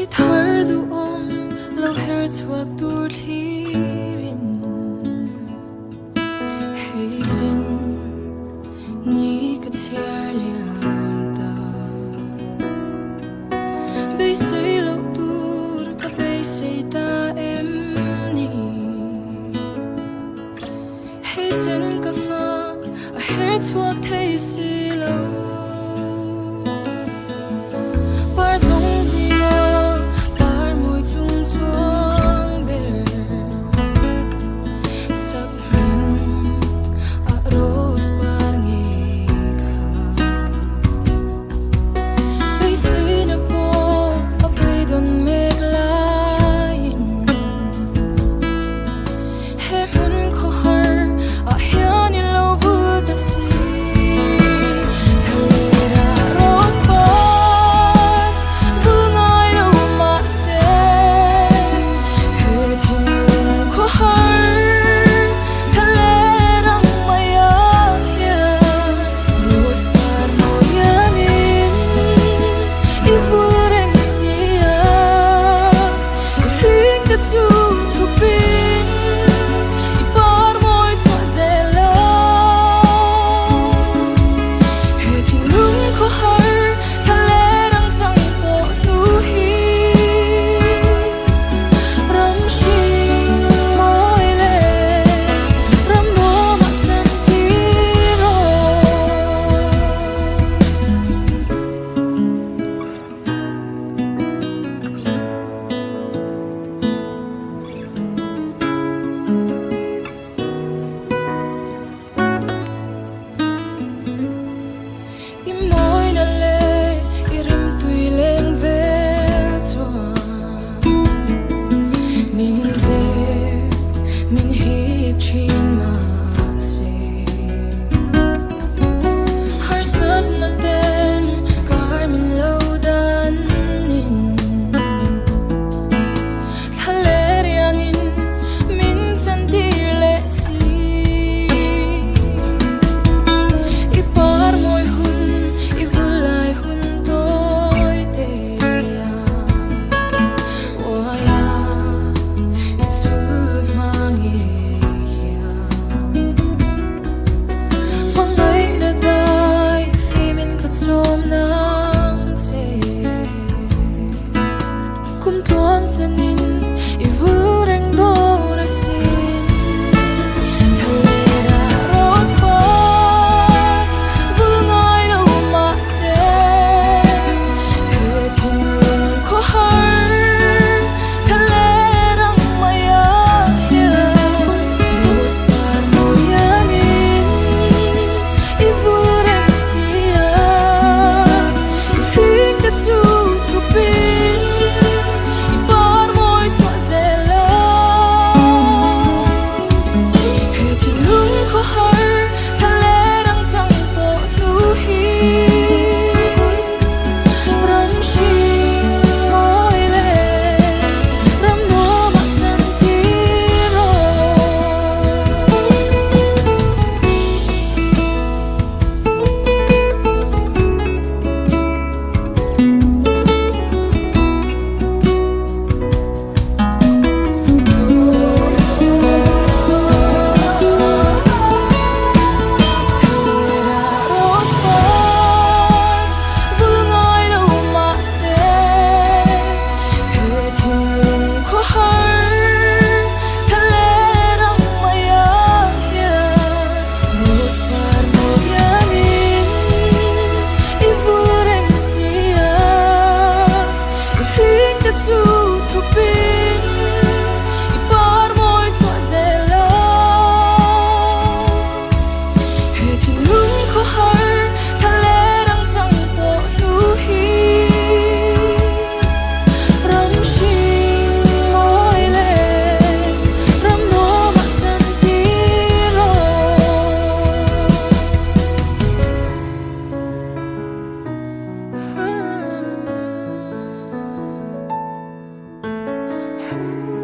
털도 lau chuak tur thirin hei chen ni ka chiar liam ta bay say lo tur ka bay say ta em ni hei chen ka ma a her chuak thei si lo par song ji na par môi chung chuang ber sak min a rose par nge kha bay say na po a bay don mek lain he hun kho har a hian in lo vu ta si Ooh.